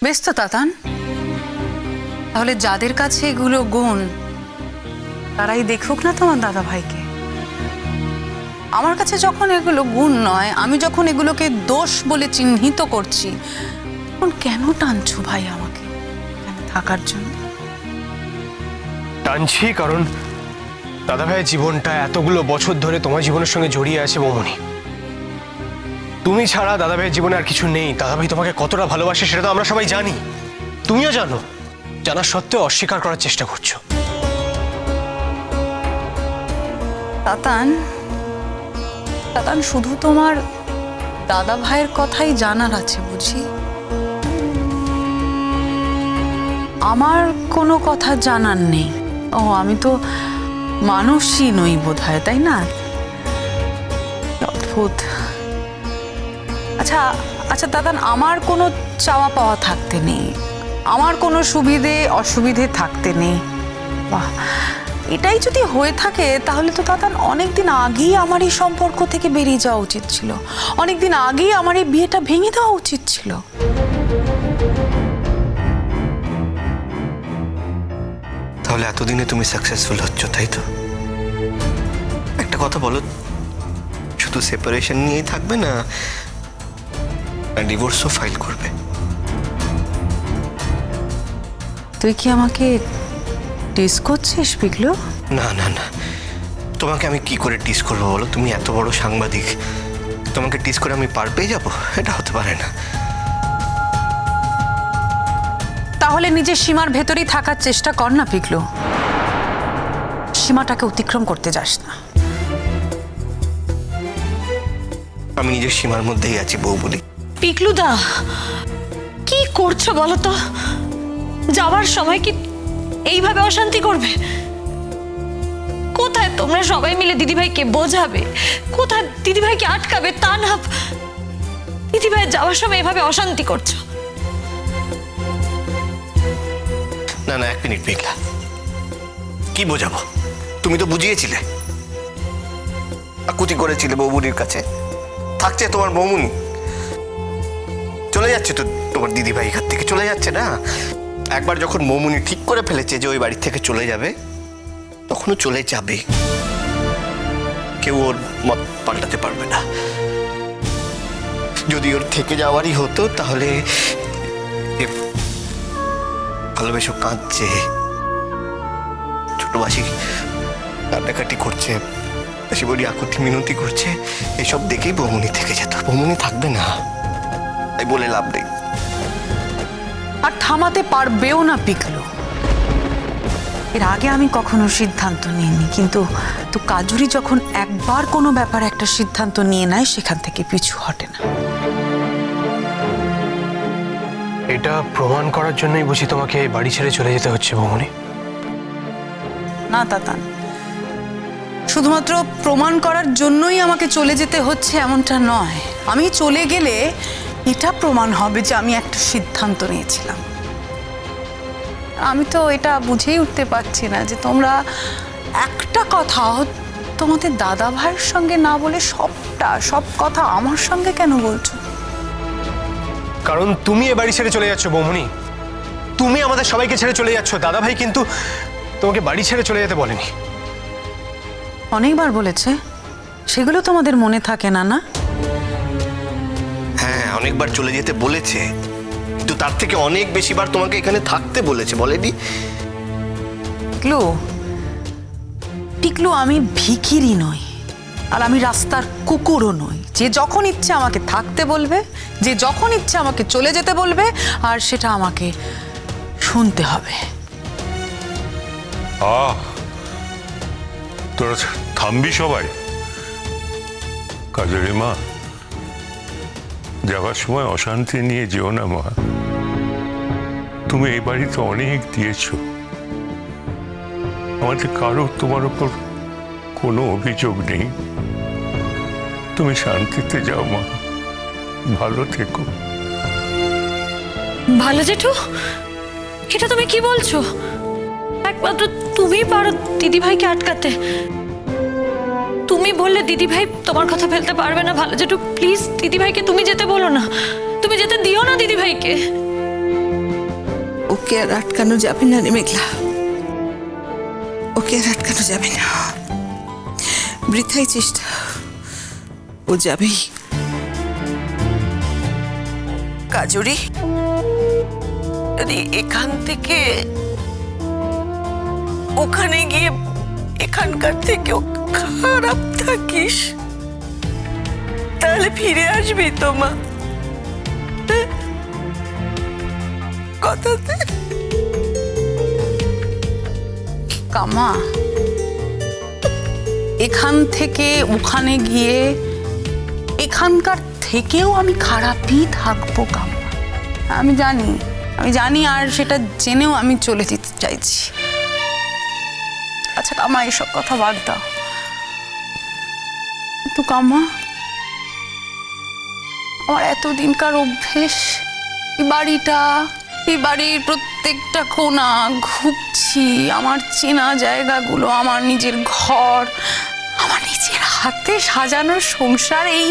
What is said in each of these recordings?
বেশ তো তাতান, তাহলে যাদের কাছে এগুলো গুণ তারাই দেখুক না তোমার দাদা ভাইকে। আমার কাছে যখন এগুলো গুণ নয়, আমি যখন এগুলোকে দোষ বলে চিহ্নিত করছি, তখন কেন টানছো ভাই আমাকে এখানে থাকার জন্য? টানছি কারণ দাদা ভাইয়ের জীবনটা এতগুলো বছর ধরে তোমার জীবনের সঙ্গে জড়িয়ে আছে বৌমনি। তুমি ছাড়া দাদা ভাইয়ের জীবনে আর কিছু নেই। দাদা ভাই তোমাকে কতটা ভালোবাসে সেটা তো আমরা সবাই জানি, তুমিও জানো। জানা সত্ত্বেও অস্বীকার করার চেষ্টা করছো। তাতান, তাতান, শুধু তোমার দাদা ভাইয়ের কথাই জানার আছে বুঝি? আমার কোনো কথা জানার নেই? ও, আমি তো মানুষই নই বোধহয়, তাই না? অদ্ভুত। আচ্ছা আচ্ছা তাতান, আমার কোনো চাওয়া পাওয়া থাকতে নেই, আমার কোনো সুবিধে অসুবিধে থাকতে নেই। বাহ, এটাই যদি হয়ে থাকে তাহলে তো তাতান অনেকদিন আগেই আমার এই সম্পর্ক থেকে বেরিয়ে যাওয়া উচিত ছিল, অনেকদিন আগেই আমার এই বিয়েটা ভেঙে দেওয়া উচিত ছিল। তাহলে এতদিনে তুমি সাকসেসফুল হচ্ছ, তাই তো? একটা কথা বলো, শুধু সেপারেশন নিয়েই থাকবে না ডিভোর্সও ফাইল করবে? তুই কি আমাকে টিস করছিস পিগলু? না না না, তোমাকে আমি কি করে টিস করবো বলো? তুমি এত বড় সাংবাদিক, তোমাকে টিস করে আমি পার পেয়ে যাবো? এটা হতে পারে না। তাহলে নিজের সীমার ভেতরেই থাকার চেষ্টা কর না পিগলু, সীমাটাকে অতিক্রম করতে যাস না। আমি নিজের সীমার মধ্যেই আছি বউ বলি। পিকলুদা, কি করছো বলো তো? যাওয়ার সময় কি এইভাবে অশান্তি করবে? কোথায় তোমরা সবাই মিলে দিদিভাইকে বোঝাবে, কোথায় দিদিভাইকে আটকাবে? তা না, দিদিভাই যাওয়ার সময় এভাবে অশান্তি করছো। না না, এক মিনিট মেঘলা, কি বোঝাবো? তুমি তো বুঝিয়েছিলে, আকুতি করেছিলে বৌমুনির কাছে। থাকছে তোমার বৌমুনি, চলে যাচ্ছে তো তোমার দিদিভাই এখান থেকে, চলে যাচ্ছে না? একবার যখন বৌমুনি ঠিক করে ফেলেছে যে ওই বাড়ি থেকে চলে যাবে, তখনও চলে যাবে। কেউ ওর মত পাল্টাতে পারবে না। যদি ওর থেকে যাওয়ারই হতো তাহলে ভালোবেসে কাঁদছে, ছোট মাসি কান্নাকাটি করছে, শিবরি আকুতি মিনতি করছে, এসব দেখেই বৌমুনি থেকে যেত। বৌমুনি থাকবে না, তাই বলে লাভ নেই। আর থামাতে পারবেও না পিগলু। এর আগে আমি কখনো সিদ্ধান্ত নিইনি, কিন্তু তো কাজুরি যখন একবার কোনো ব্যাপারে একটা সিদ্ধান্ত নিয়ে নেয়, সেখান থেকে পিছু হটে না। এটা প্রমাণ করার জন্যই বুঝি তোমাকে বাড়ি ছেড়ে চলে যেতে হচ্ছে বৌমনি? না তাতান, শুধুমাত্র প্রমাণ করার জন্যই আমাকে চলে যেতে হচ্ছে এমনটা নয়। আমি চলে গেলে এটা প্রমাণ হবে যে আমি একটা সিদ্ধান্ত নিয়েছিলাম। আমি তো এটা বুঝেই উঠতে পারছি না যে তোমরা একটা কথা তোমাদের দাদা ভাইয়ের সঙ্গে না বলে সব কথা আমার সঙ্গে কেন বলছো? কারণ তুমি এ বাড়ি ছেড়ে চলে যাচ্ছ বৌমনি, তুমি আমাদের সবাইকে ছেড়ে চলে যাচ্ছ। দাদা ভাই কিন্তু তোমাকে বাড়ি ছেড়ে চলে যেতে বলেনি। অনেকবার বলেছে, সেগুলো তোমাদের মনে থাকে না? না, হ্যাঁ, অনেকবার চলে যেতে বলেছে, কিন্তু তার থেকে অনেক বেশিবার তোমাকে এখানে থাকতে বলেছে, বলেনি? টিকলু, টিকলু, আমি ভিখিরি নই, আর আমি রাস্তার কুকুরও নই যে যখন ইচ্ছে আমাকে থাকতে বলবে, যে যখন ইচ্ছে আমাকে চলে যেতে বলবে, আর সেটা আমাকে শুনতে হবে। তোরা থামবি সবাই? কাজের মা, যাওয়ার সময় অশান্তি নিয়ে যেও না মা। তুমি এই বাড়িতে অনেক দিয়েছ, আমাদের কারো তোমার উপর কোনো অভিযোগ নেই। তুমি শান্তিতে যাও মা, ভালো থেকো। ভালো জেঠু, এটা তুমি কি বলছো? একমাত্র তুমি পারো দিদিভাইকে আটকাতে। তুমি বললে দিদিভাই তোমার কথা ফেলতে পারবে না। ভালো জেঠু, প্লিজ দিদিভাইকে তুমি যেতে বলো না, তুমি যেতে দিও না দিদিভাইকে। ওকে আর আটকানো যাবে না রে মেঘলা, ওকে আর আটকানো যাবে না। বৃথাই চেষ্টা, ও যাবেই। কাজরি, যদি এখান থেকে ওখানে গিয়ে এখানকার থেকেও খারাপ থাকিস, তাহলে ফিরে আসবি তো মা? কথাতে কামা, এখান থেকে ওখানে গিয়ে এখানকার থেকেও আমি খারাপই থাকবো কামা। আমি জানি আর সেটা জেনেও আমি চলে যেতে চাইছি। আচ্ছা কামা, এসব কথা বাদ দাও। কিন্তু কামা, আমার এতদিনকার অভ্যেস, এই বাড়ির প্রত্যেকটা কোণা ঘুরছি, আমার চেনা জায়গাগুলো, আমার নিজের ঘর, আমার নিজের হাতে সাজানোর সংসার, এই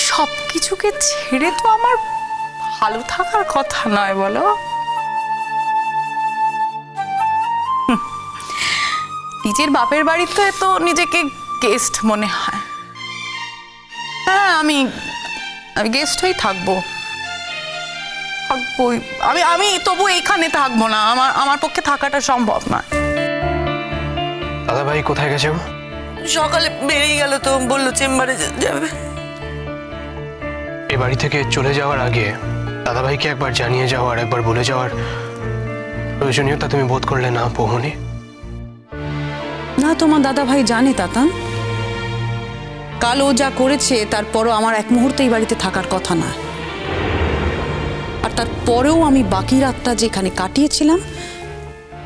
সব কিছুকে ছেড়ে তো আমার ভালো থাকার কথা নয়, বলো? নিজের বাপের বাড়িতে তো নিজেকে গেস্ট মনে হয়। হ্যাঁ, আমি গেস্ট হয়েই থাকবো। আমি তবু এইখানে থাকবো না, আমার পক্ষে থাকাটা সম্ভব নয়। দাদা ভাই কোথায় গেছে? সকালে বেরিয়ে গেল তো, বললো চেম্বারে যাবে। এ বাড়ি থেকে চলে যাওয়ার আগে দাদা ভাইকে একবার জানিয়ে যাওয়ার, একবার বলে যাওয়ার প্রয়োজনীয়তা তুমি বোধ করলে না বৌমনি? না, তোমার দাদা ভাই জানে তাতান। কাল ও যা করেছে তারপরও আমার এক মুহূর্তে এই বাড়িতে থাকার কথা না। আর তারপরেও আমি বাকি রাতটা যেখানে কাটিয়েছিলাম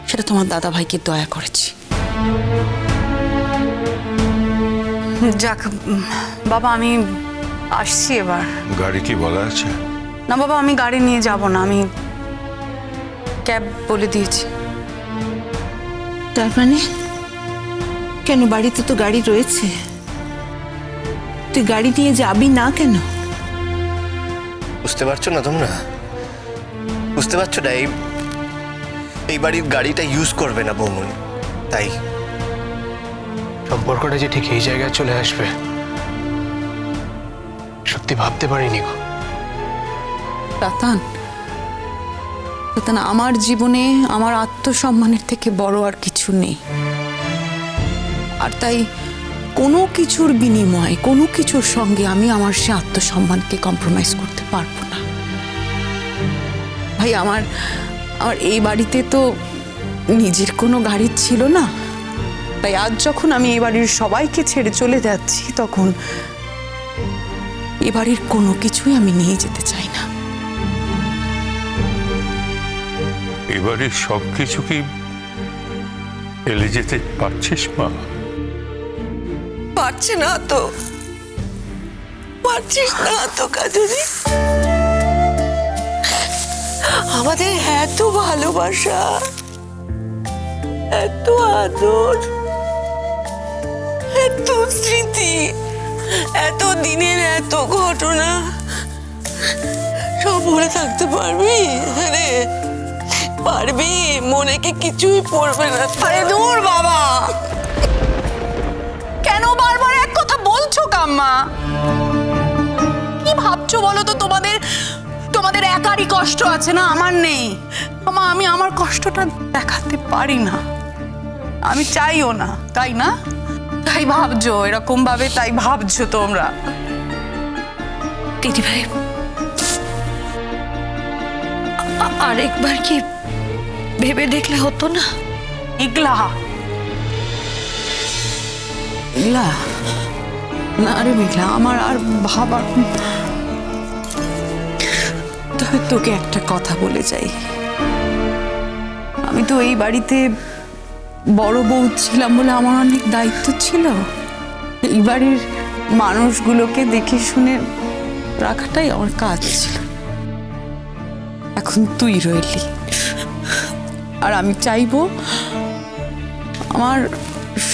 সেটা তোমার দাদা ভাইকে দয়া করেছি। যাক বাবা, আমি আসছি এবার। গাড়ি কি বলা আছে? না বাবা, আমি গাড়ি নিয়ে যাব না, আমি ক্যাব বলে দিয়েছি। তার মানে কেন? বাড়িতে তো গাড়ি রয়েছে, তুই গাড়ি নিয়ে যাবি না কেন? বুঝতে পারছো না তোমরা? বুঝতে পারছো না? এই বাড়ির গাড়িটা ইউজ করবে না বৌমনি, তাই সম্পর্কটা যে ঠিক এই জায়গায় চলে আসবে সত্যি ভাবতে পারিনি গো। তাতান, আমার জীবনে আমার আত্মসম্মানের থেকে বড় আর কিছু নেই। আর তাই কোনো কিছুর বিনিময়ে, কোনো কিছুর সঙ্গে আমি আমার সে আত্মসম্মানকে কম্প্রোমাইজ করতে পারবো না। ভাই, আমার এই বাড়িতে তো নিজের কোনো গাড়ি ছিল না, তাই আজ যখন আমি এই বাড়ির সবাইকে ছেড়ে চলে যাচ্ছি, তখন এ বাড়ির কোনো কিছুই আমি নিয়ে যেতে চাই না। এবারে সবকিছু কি ফেলে যেতে পারছিস মা? পারছি না তো, পারছিস না তো কাজরি। আমাদের এত ভালোবাসা, এত আদর, এত স্মৃতি, এত দিনের এত ঘটনা, সব ভুলে থাকতে পারবি? আরে পারবি? মনে কি কিছুই পড়বে না? আরে দূর বাবা, কেন বারবার এক কথা বলছো কাম্মা? কি ভাবছো বলো তো? তোমাদের একারই কষ্ট আছে না, আমার নেই? আমি আমার কষ্টটা দেখাতে পারি না, আমি চাইও না, তাই না? তাই ভাবছো এরকম ভাবে, তাই ভাবছো তোমরা। দিদি ভাই, আরেকবার কি ভেবে দেখলে হতো না? ইগলা না রে মেঘলা, আমার আর ভাবার। তবে তোকে একটা কথা বলে যাই, আমি তো এই বাড়িতে বড় বউ ছিলাম বলে আমার অনেক দায়িত্ব ছিল। এই বাড়ির মানুষগুলোকে দেখে শুনে রাখাটাই আমার কাজ ছিল। এখন তুই রইলি, আর আমি চাইবো আমার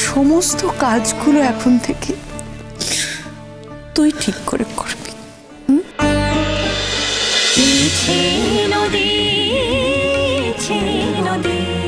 সমস্ত কাজগুলো এখন থেকে তুই ঠিক করে করবি। নদী নদী।